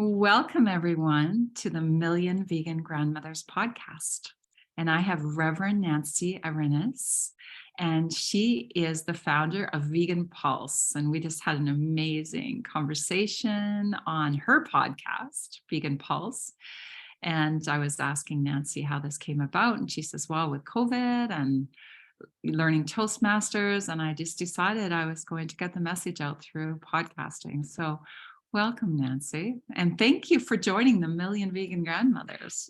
Welcome, everyone, to the Million Vegan Grandmothers podcast. And I have Reverend Nancy Arenas, and she is the founder of Vegan Pulse. And we just had an amazing conversation on her podcast, Vegan Pulse. And I was asking Nancy how this came about. And she says, well, with COVID and learning Toastmasters, and I just decided I was going to get the message out through podcasting. So welcome, Nancy, and thank you for joining the Million Vegan Grandmothers.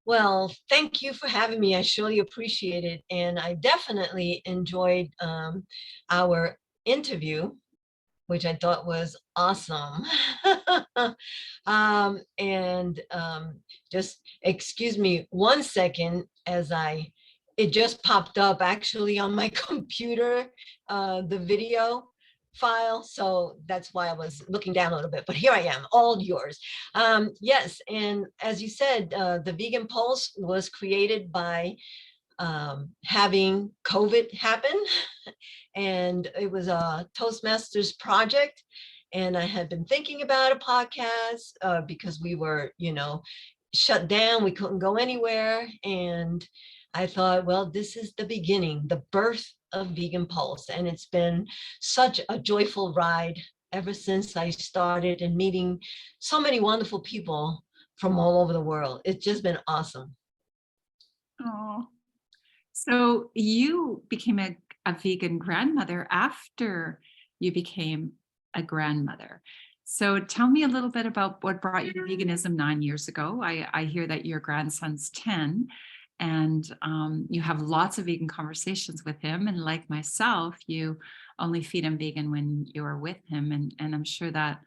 Well, thank you for having me. I surely appreciate it. And I definitely enjoyed our interview, which I thought was awesome. Just excuse me 1 second as it just popped up actually on my computer, the video file, so that's why I was looking down a little bit, but here I am, all yours. Yes, and as you said, the Vegan Pulse was created by having COVID happen, and it was a Toastmasters project, and I had been thinking about a podcast because we were, shut down, we couldn't go anywhere, and I thought, well, this is the beginning, the birth of Vegan Pulse. And it's been such a joyful ride ever since I started, and meeting so many wonderful people from all over the world. It's just been awesome. Oh, so you became a vegan grandmother after you became a grandmother. So tell me a little bit about what brought you to veganism 9 years ago. I hear that your grandson's 10. And you have lots of vegan conversations with him. And like myself, you only feed him vegan when you're with him. And I'm sure that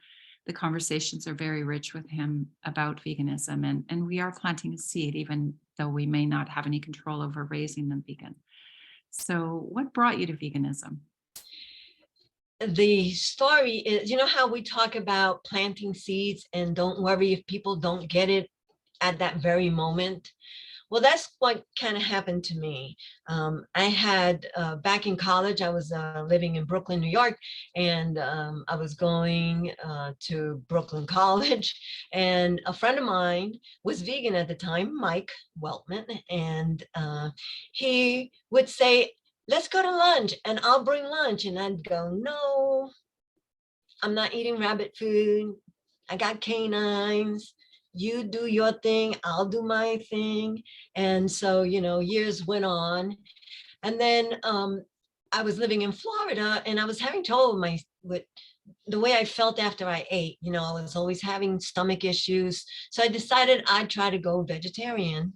the conversations are very rich with him about veganism. And we are planting a seed, even though we may not have any control over raising them vegan. So what brought you to veganism? The story is, how we talk about planting seeds and don't worry if people don't get it at that very moment. Well, that's what kind of happened to me. I had, back in college, I was living in Brooklyn, New York, and I was going to Brooklyn College, and a friend of mine was vegan at the time, Mike Weltman, and he would say, let's go to lunch, and I'll bring lunch, and I'd go, no, I'm not eating rabbit food. I got canines. You do your thing, I'll do my thing. And so, years went on. And then I was living in Florida, and I was having trouble with the way I felt after I ate. I was always having stomach issues. So I decided I'd try to go vegetarian.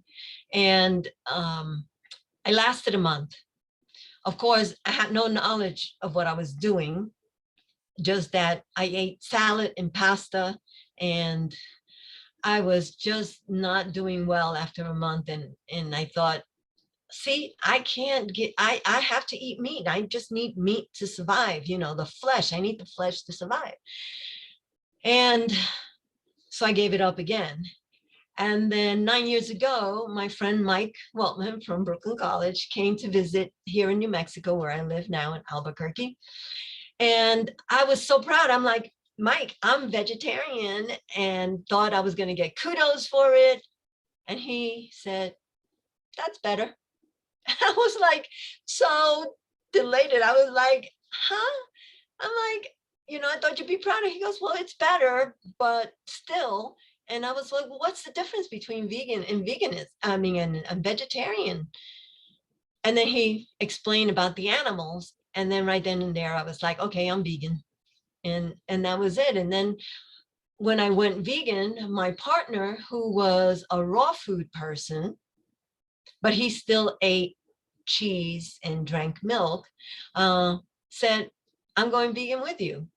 And I lasted a month. Of course, I had no knowledge of what I was doing, just that I ate salad and pasta, and I was just not doing well after a month. And I thought, see, I have to eat meat. I just need meat to survive, the flesh. I need the flesh to survive. And so I gave it up again. And then 9 years ago, my friend Mike Weltman from Brooklyn College came to visit here in New Mexico, where I live now in Albuquerque. And I was so proud. I'm like, Mike, I'm vegetarian, and thought I was going to get kudos for it. And he said, that's better. I was like, so delighted. I was like, huh? I'm like, I thought you'd be proud of. He goes, well, it's better, but still. And I was like, well, what's the difference between vegan and and vegetarian? And then he explained about the animals. And then right then and there, I was like, okay, I'm vegan. And that was it. And then when I went vegan, my partner, who was a raw food person, but he still ate cheese and drank milk, said, I'm going vegan with you.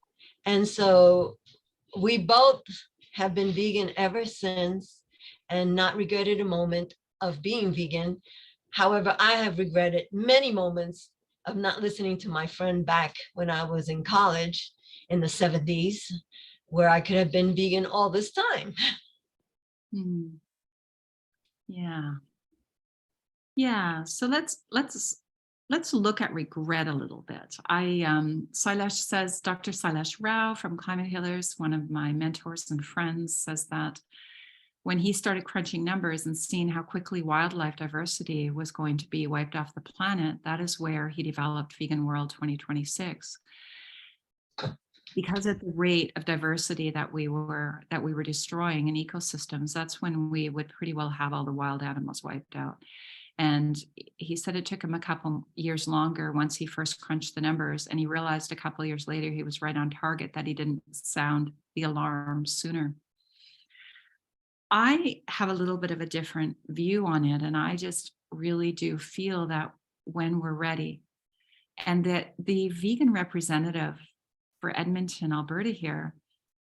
And so we both have been vegan ever since, and not regretted a moment of being vegan. However, I have regretted many moments of not listening to my friend back when I was in college in the 70s, where I could have been vegan all this time. Yeah. So let's let's look at regret a little bit. Sailesh says, Dr. Sailesh Rao from Climate Healers, one of my mentors and friends, says that when he started crunching numbers and seeing how quickly wildlife diversity was going to be wiped off the planet, that is where he developed Vegan World 2026. Because at the rate of diversity that we were destroying in ecosystems, that's when we would pretty well have all the wild animals wiped out. And he said it took him a couple years longer once he first crunched the numbers, and he realized a couple years later he was right on target, that he didn't sound the alarm sooner. I have a little bit of a different view on it, and I just really do feel that when we're ready, and that the vegan representative for Edmonton, Alberta here,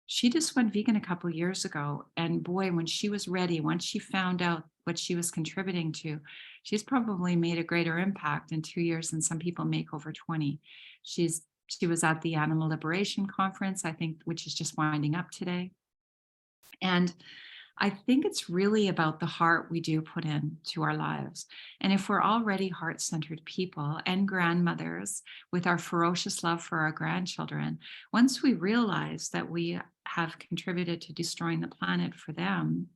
she just went vegan a couple years ago. And boy, when she was ready, once she found out what she was contributing to, she's probably made a greater impact in 2 years than some people make over 20. She was at the Animal Liberation Conference, I think, which is just winding up today. And I think it's really about the heart we do put into our lives. And if we're already heart-centered people and grandmothers with our ferocious love for our grandchildren, once we realize that we have contributed to destroying the planet for them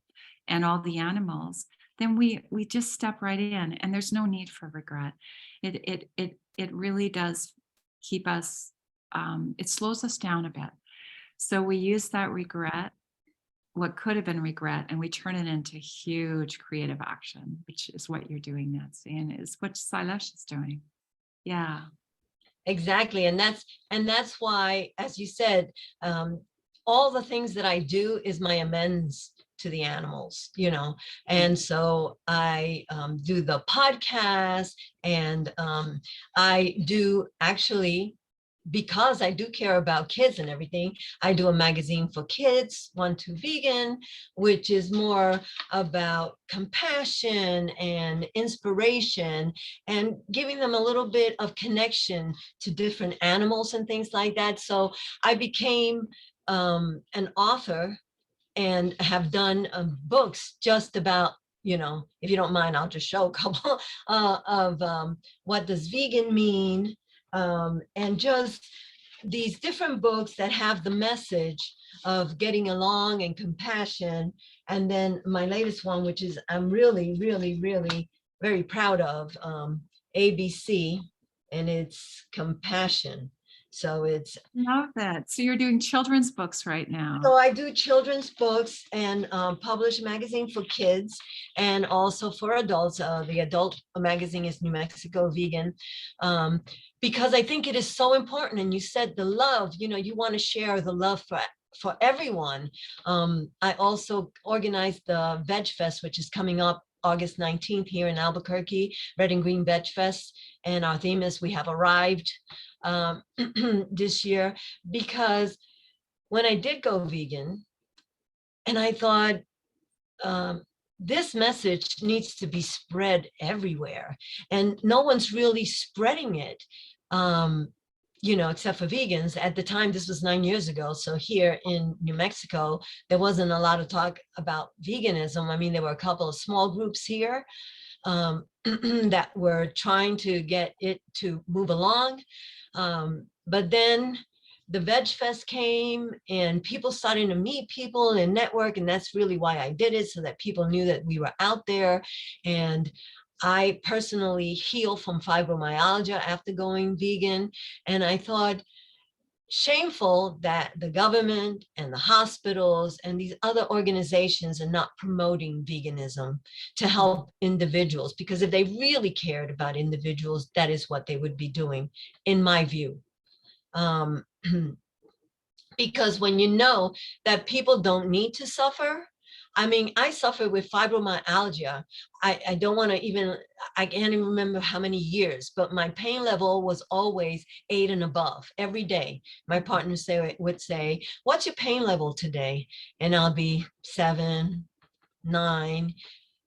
and all the animals, then we just step right in, and there's no need for regret. It really does keep us, it slows us down a bit. So we use that regret, what could have been regret, and we turn it into huge creative action, which is what you're doing, Nancy, and is what Sailesh is doing. Yeah. Exactly. And that's why, as you said, all the things that I do is my amends to the animals, and so I do the podcast, and I do actually, because I do care about kids and everything, I do a magazine for kids, 1-2 Vegan, which is more about compassion and inspiration and giving them a little bit of connection to different animals and things like that. So I became an author and have done books just about, if you don't mind, I'll just show a couple of what does vegan mean, and just these different books that have the message of getting along and compassion. And then my latest one, which is I'm really, really, really very proud of, ABC, and it's compassion. So it's Love that. So you're doing children's books right now. So I do children's books and publish a magazine for kids and also for adults. The adult magazine is New Mexico Vegan, because I think it is so important. And you said the love, you want to share the love for everyone. I also organized the Veg Fest, which is coming up August 19th here in Albuquerque, Red and Green Veg Fest. And our theme is We Have Arrived this year, because when I did go vegan, and I thought, this message needs to be spread everywhere, and no one's really spreading it, except for vegans. At the time, this was 9 years ago, so here in New Mexico, there wasn't a lot of talk about veganism. I mean, there were a couple of small groups here that were trying to get it to move along, but then the Veg Fest came and people started to meet people and network. And that's really why I did it, so that people knew that we were out there. And I personally healed from fibromyalgia after going vegan. And I thought, shameful that the government and the hospitals and these other organizations are not promoting veganism to help individuals, because if they really cared about individuals, that is what they would be doing, in my view. Because when you know that people don't need to suffer, I mean, I suffer with fibromyalgia. I don't want to even, I can't even remember how many years, but my pain level was always 8 and above every day. My partner would say, what's your pain level today? And I'll be 7, 9,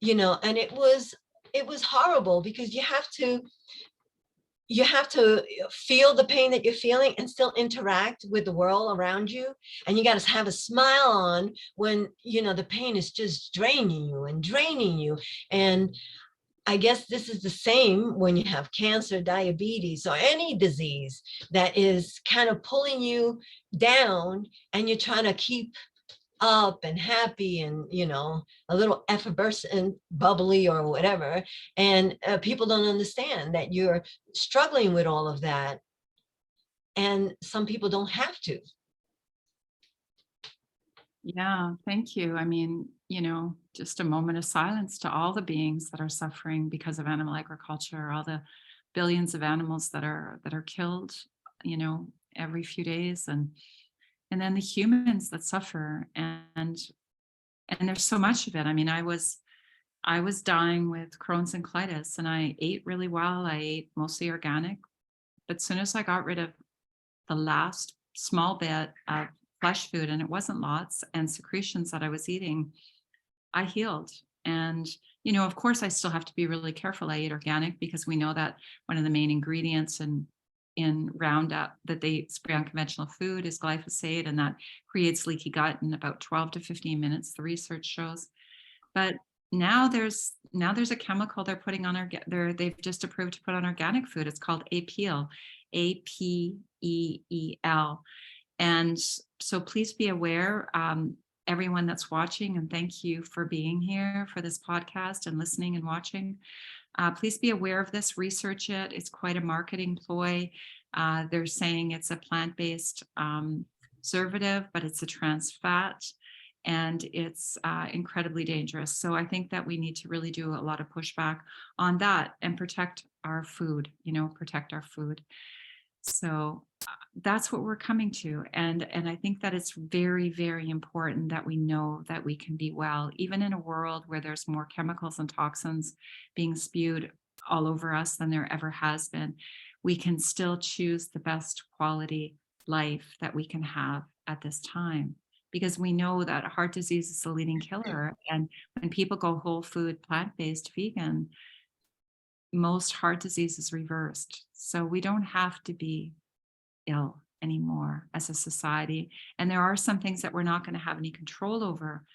and it was horrible, because you have to feel the pain that you're feeling and still interact with the world around you. And you got to have a smile on when, the pain is just draining you. And I guess this is the same when you have cancer, diabetes, or any disease that is kind of pulling you down, and you're trying to keep up and happy and, a little effervescent, bubbly or whatever. And people don't understand that you're struggling with all of that. And some people don't have to. Yeah, thank you. I mean, just a moment of silence to all the beings that are suffering because of animal agriculture, all the billions of animals that are killed, every few days, and then the humans that suffer, and there's so much of it. I mean, I was dying with Crohn's and colitis, and I ate really well. I ate mostly organic, but as soon as I got rid of the last small bit of flesh food, and it wasn't lots, and secretions that I was eating, I healed. And, of course, I still have to be really careful. I eat organic because we know that one of the main ingredients in Roundup that they spray on conventional food is glyphosate, and that creates leaky gut in about 12 to 15 minutes, the research shows. But now there's a chemical they're putting on they've just approved to put on organic food. It's called APEL, APEEL. And so please be aware, everyone that's watching, and thank you for being here for this podcast and listening and watching. Please be aware of this, research it. It's quite a marketing ploy. They're saying it's a plant-based preservative, but it's a trans fat, and it's incredibly dangerous. So I think that we need to really do a lot of pushback on that and protect our food, protect our food. So that's what we're coming to. And I think that it's very, very important that we know that we can be well, even in a world where there's more chemicals and toxins being spewed all over us than there ever has been. We can still choose the best quality life that we can have at this time, because we know that heart disease is the leading killer. And when people go whole food, plant-based, vegan, most heart disease is reversed. So we don't have to be ill anymore as a society. And there are some things that we're not going to have any control over.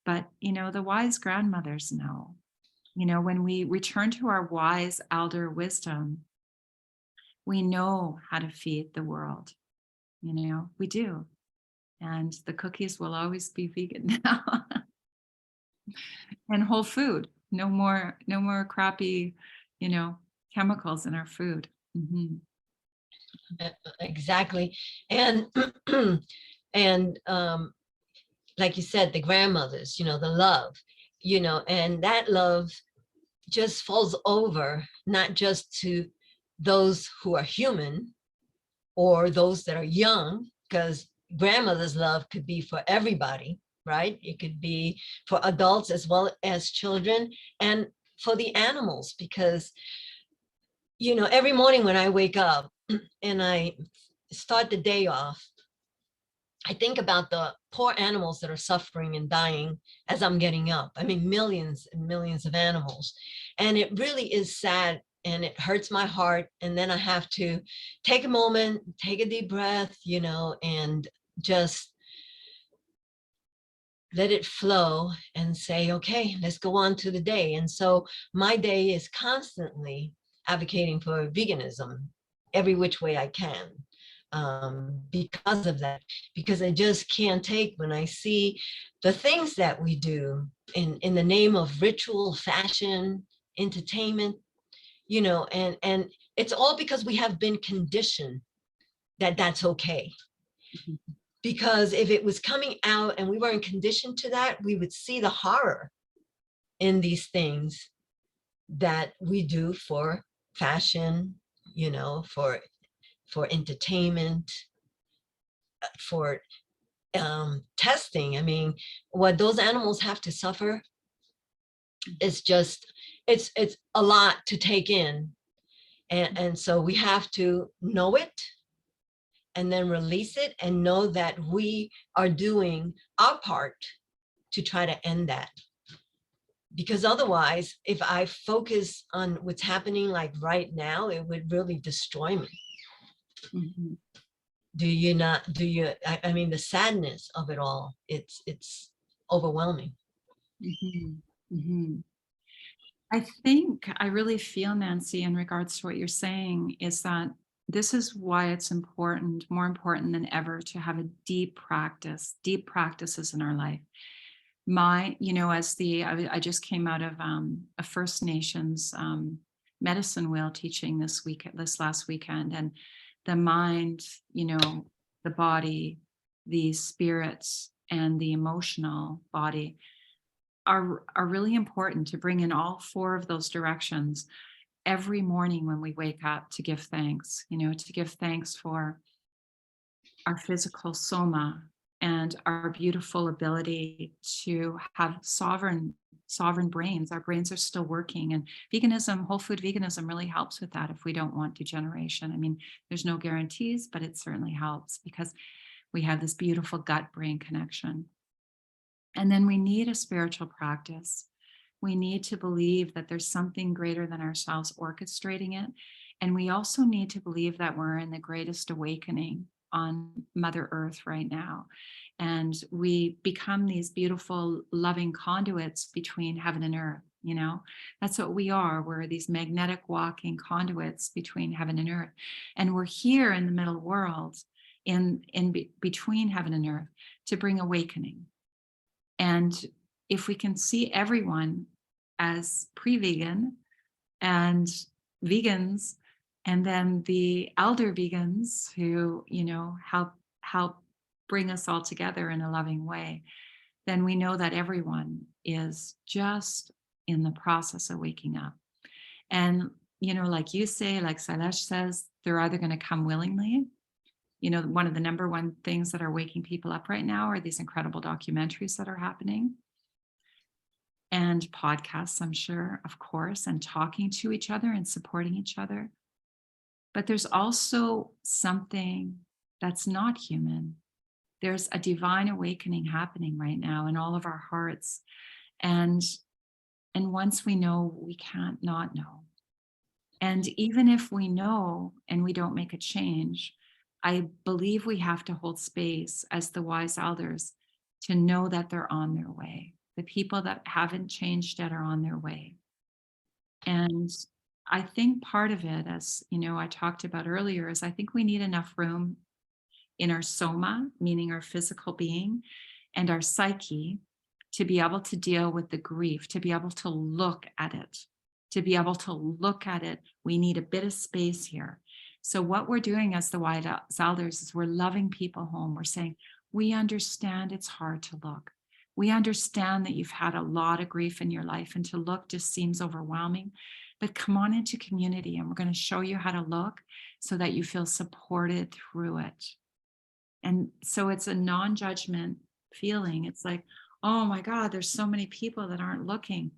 But, the wise grandmothers know, when we return to our wise elder wisdom, we know how to feed the world. We do. And the cookies will always be vegan now. And whole food. No more crappy, chemicals in our food. Mm-hmm. Exactly. And and like you said, the grandmothers, the love, and that love just falls over, not just to those who are human or those that are young, because grandmother's love could be for everybody, right? It could be for adults as well as children, and for the animals, because every morning when I wake up and I start the day off, I think about the poor animals that are suffering and dying as I'm getting up. I mean, millions and millions of animals. And it really is sad, and it hurts my heart. And then I have to take a moment, take a deep breath, and just let it flow and say, okay, let's go on to the day. And so my day is constantly advocating for veganism every which way I can, because of that, because I just can't take when I see the things that we do in the name of ritual, fashion, entertainment, and it's all because we have been conditioned that that's okay. Mm-hmm. Because if it was coming out and we weren't conditioned to that, we would see the horror in these things that we do for fashion, for entertainment, for testing. I mean, what those animals have to suffer is just, it's a lot to take in. And so we have to know it, and then release it, and know that we are doing our part to try to end that. Because otherwise, if I focus on what's happening like right now, it would really destroy me. Mm-hmm. Do you not? I mean, the sadness of it all, it's overwhelming. Mm-hmm. Mm-hmm. I think I really feel, Nancy, in regards to what you're saying, is that this is why it's important, more important than ever, to have a deep practices in our life. As I just came out of a First Nations medicine wheel teaching this last weekend, and the mind, the body, the spirits, and the emotional body are really important to bring in all four of those directions every morning when we wake up, to give thanks, to give thanks for our physical soma and our beautiful ability to have sovereign brains. Our brains are still working, and veganism, whole food veganism, really helps with that if we don't want degeneration. I mean, there's no guarantees, but it certainly helps because we have this beautiful gut brain connection. And then we need a spiritual practice. We need to believe that there's something greater than ourselves orchestrating it. And we also need to believe that we're in the greatest awakening on Mother Earth right now. And we become these beautiful, loving conduits between heaven and earth. That's what we are. We're these magnetic walking conduits between heaven and earth. And we're here in the middle world, between heaven and earth, to bring awakening. And if we can see everyone as pre-vegan and vegans, and then the elder vegans who, help bring us all together in a loving way, then we know that everyone is just in the process of waking up. And, like you say, like Sailesh says, they're either going to come willingly. One of the number one things that are waking people up right now are these incredible documentaries that are happening, and podcasts, I'm sure, of course, and talking to each other and supporting each other. But there's also something that's not human. There's a divine awakening happening right now in all of our hearts. And once we know, we can't not know. And even if we know and we don't make a change, I believe we have to hold space as the wise elders to know that they're on their way. The people that haven't changed yet are on their way. And I think part of it, as I talked about earlier, is I think we need enough room in our soma, meaning our physical being, and our psyche, to be able to deal with the grief, to be able to look at it. We need a bit of space here. So what we're doing as the wise elders is we're loving people home. We're saying, we understand it's hard to look. We understand that you've had a lot of grief in your life, and to look just seems overwhelming. But come on into community, and we're going to show you how to look so that you feel supported through it. And so it's a non-judgment feeling. It's like, oh my God, there's so many people that aren't looking.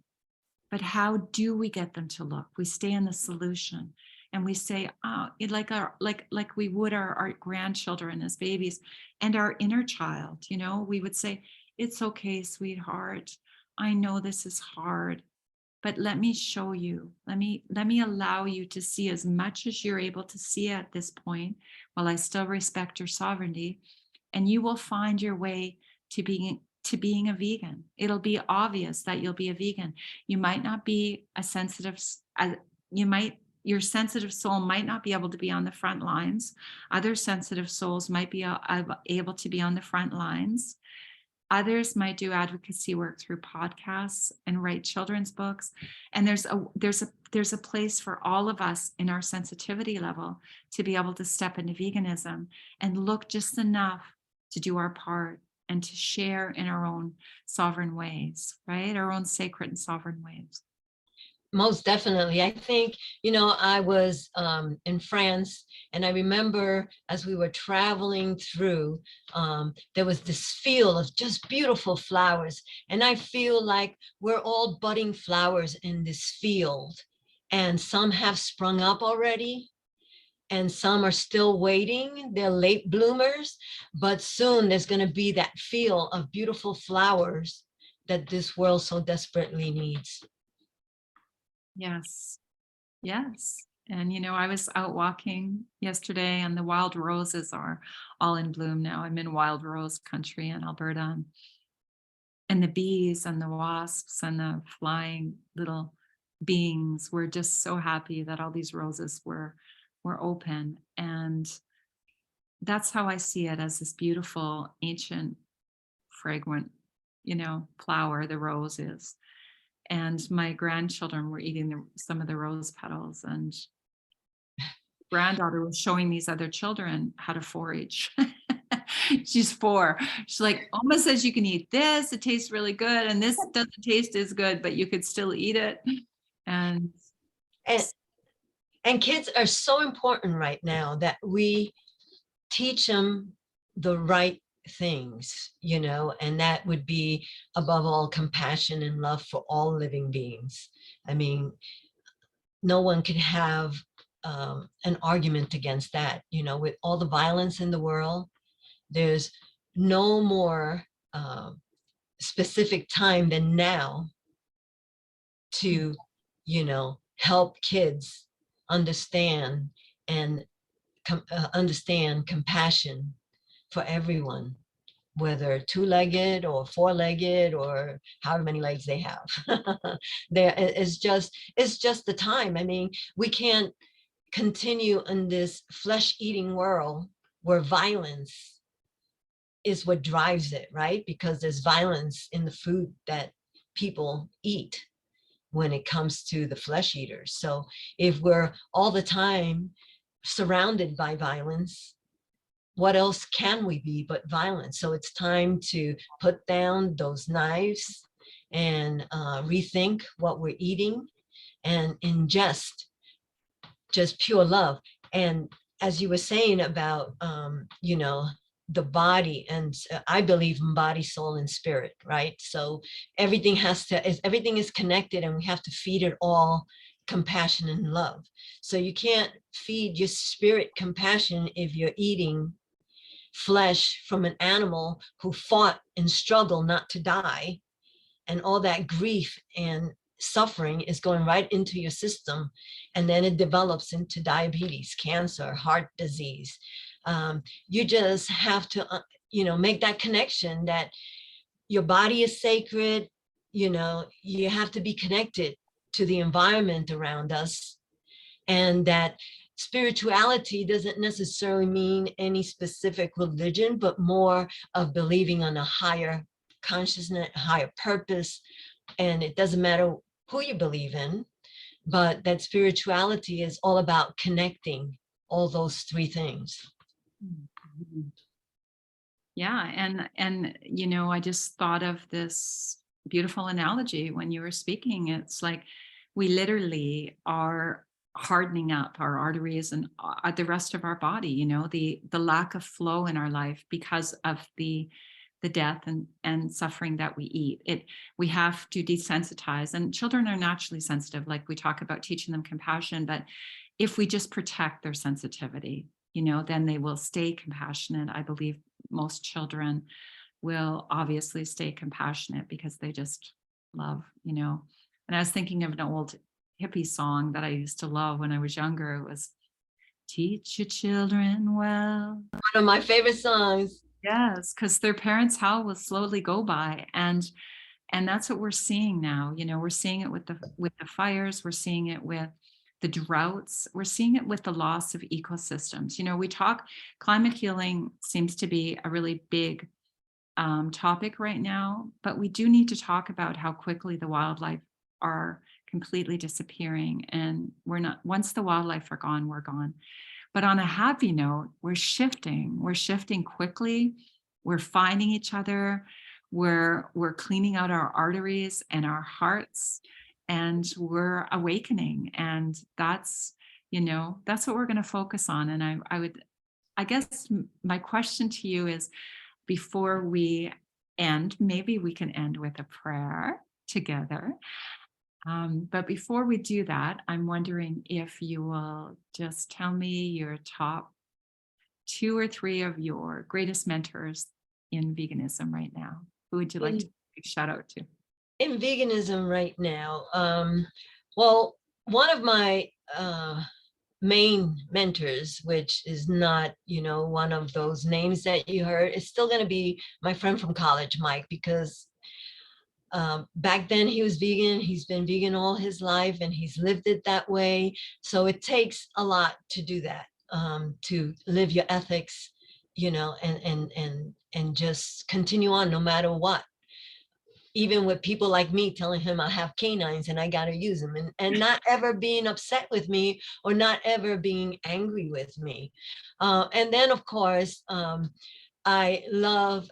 But how do we get them to look? We stay in the solution, and we say, oh, like we would our grandchildren as babies, and our inner child. We would say, it's okay, sweetheart. I know this is hard, but let me show you. Let me allow you to see as much as you're able to see at this point, while I still respect your sovereignty, and you will find your way to being a vegan. It'll be obvious that you'll be a vegan. You might not be your sensitive soul might not be able to be on the front lines. Other sensitive souls might be able to be on the front lines. Others might do advocacy work through podcasts and write children's books. And there's a place for all of us in our sensitivity level to be able to step into veganism and look just enough to do our part and to share in our own sovereign ways, right? Our own sacred and sovereign ways. Most definitely. I think, I was in France, and I remember as we were traveling through, there was this field of just beautiful flowers. And I feel like we're all budding flowers in this field, and some have sprung up already, and some are still waiting. They're late bloomers, but soon there's going to be that field of beautiful flowers that this world so desperately needs. Yes. Yes. And, I was out walking yesterday, and the wild roses are all in bloom now. I'm in wild rose country in Alberta. And the bees and the wasps and the flying little beings were just so happy that all these roses were open. And that's how I see it, as this beautiful, ancient, fragrant, flower the rose is. And my grandchildren were eating some of the rose petals, and granddaughter was showing these other children how to forage. She's 4. She's like, Oma says you can eat this. It tastes really good. And this doesn't taste as good, but you could still eat it. And And and kids are so important right now that we teach them the right things, and that would be above all compassion and love for all living beings. I mean, no one could have an argument against that. With all the violence in the world, there's no more specific time than now to, help kids understand and understand compassion for everyone, whether 2-legged or 4-legged or however many legs they have. It's just the time. I mean, we can't continue in this flesh-eating world where violence is what drives it, right? Because there's violence in the food that people eat when it comes to the flesh eaters. So if we're all the time surrounded by violence, what else can we be but violence? So it's time to put down those knives and rethink what we're eating and ingest just pure love. And as you were saying about, the body, and I believe in body, soul, and spirit, right? So everything is connected, and we have to feed it all compassion and love. So you can't feed your spirit compassion if you're eating flesh from an animal who fought and struggled not to die, and all that grief and suffering is going right into your system, and then it develops into diabetes, cancer, heart disease. You just have to make that connection that your body is sacred. You have to be connected to the environment around us, and that spirituality doesn't necessarily mean any specific religion, but more of believing on a higher consciousness, higher purpose. And it doesn't matter who you believe in, but that spirituality is all about connecting all those 3 things. yeah, and I just thought of this beautiful analogy when you were speaking. It's like we literally are hardening up our arteries and the rest of our body, the lack of flow in our life because of the death and suffering that we eat. We have to desensitize, and children are naturally sensitive. Like we talk about teaching them compassion, but if we just protect their sensitivity, then they will stay compassionate. I believe most children will obviously stay compassionate because they just love, And I was thinking of an old hippie song that I used to love when I was younger. It was, teach your children well. One of my favorite songs. Yes, because their parents' hell will slowly go by. And that's what we're seeing now. We're seeing it with the fires, we're seeing it with the droughts, we're seeing it with the loss of ecosystems. We talk, climate healing seems to be a really big topic right now, but we do need to talk about how quickly the wildlife are completely disappearing. And once the wildlife are gone, we're gone. But on a happy note, we're shifting quickly. We're finding each other. We're cleaning out our arteries and our hearts, and we're awakening. And that's what we're going to focus on. And I guess my question to you is, before we end, maybe we can end with a prayer together. But before we do that, I'm wondering if you will just tell me your top 2 or 3 of your greatest mentors in veganism right now. Who would you like to give a shout out to? In veganism right now, well, one of my main mentors, which is not, one of those names that you heard, is still going to be my friend from college, Mike, because Back then he was vegan. He's been vegan all his life and he's lived it that way. So it takes a lot to do that, to live your ethics, you know, and just continue on no matter what. Even with people like me telling him I have canines and I got to use them, and not ever being upset with me or not ever being angry with me. And then of course, I love,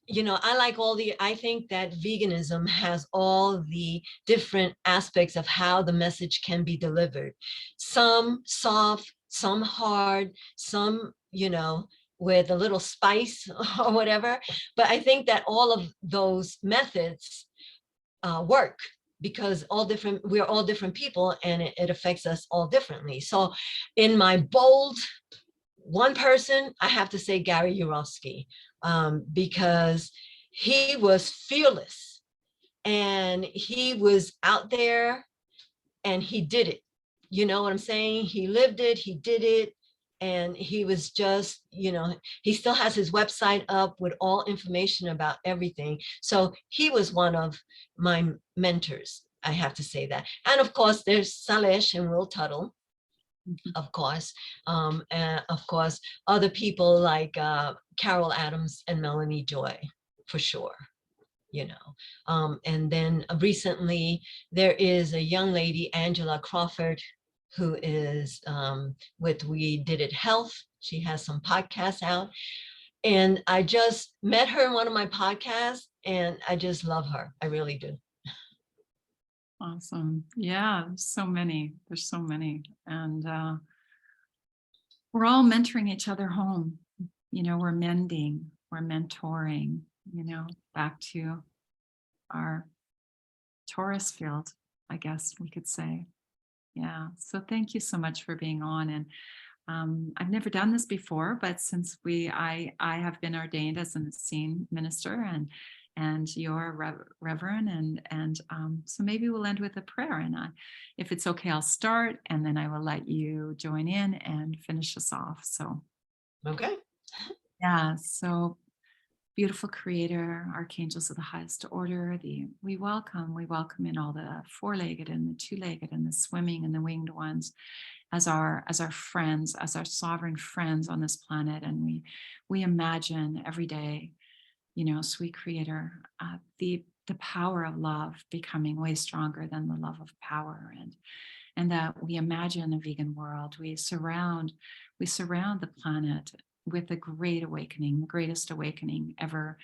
you know, I think that veganism has all the different aspects of how the message can be delivered. Some soft, some hard, some, you know, with a little spice or whatever. But I think that all of those methods work, because we're all different people, and it affects us all differently. So in my bold one person, I have to say Gary Yourofsky, because he was fearless and he was out there and he did it. You know what I'm saying? He lived it, he did it. And he was just, you know, he still has his website up with all information about everything. So he was one of my mentors, I have to say that. And of course, there's Salesh and Will Tuttle, of course, and of course, other people like Carol Adams and Melanie Joy, for sure, you know. And then recently, there is a young lady, Angela Crawford, who is with We Did It Health. She has some podcasts out. And I just met her in one of my podcasts, and I just love her. I really do. Awesome. Yeah, so many. There's so many. And we're all mentoring each other home. You know, we're mending, we're mentoring, you know, back to our Taurus field, I guess we could say. Yeah. So thank you so much for being on. And I've never done this before, but since I have been ordained as an Essene minister, and you're Reverend, and so maybe we'll end with a prayer. And if it's okay, I'll start, and then I will let you join in and finish us off. So, Okay. yeah. So, beautiful Creator, archangels of the highest order, we welcome in all the four-legged and the two-legged and the swimming and the winged ones as our friends, as our sovereign friends on this planet. And we imagine every day, you know, sweet Creator, the power of love becoming way stronger than the love of power, and that we imagine a vegan world. We surround the planet with the great awakening, the greatest awakening ever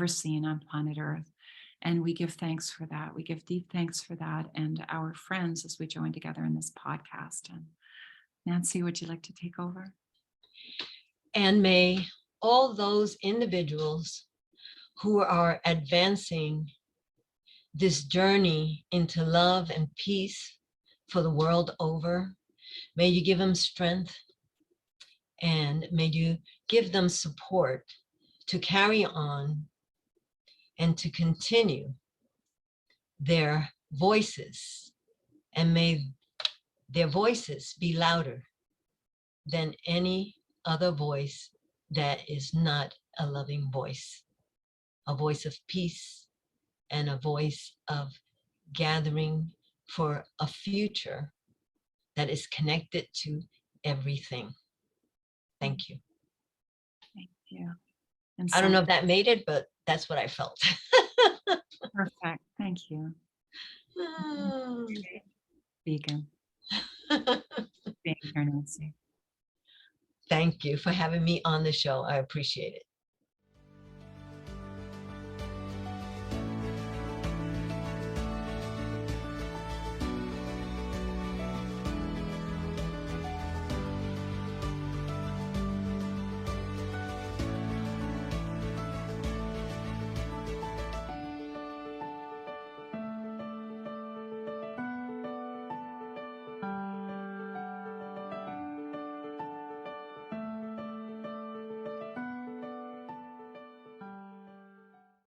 seen on planet Earth. And we give thanks for that. We give deep thanks for that and our friends as we join together in this podcast. And Nancy, would you like to take over? And may all those individuals who are advancing this journey into love and peace for the world over, may you give them strength, and may you give them support to carry on and to continue their voices, and may their voices be louder than any other voice that is not a loving voice, a voice of peace and a voice of gathering for a future that is connected to everything. Thank you. Thank you. And I don't know if that made it, but that's what I felt. Perfect. Thank you. Vegan. Being here, Nancy. Thank you for having me on the show. I appreciate it.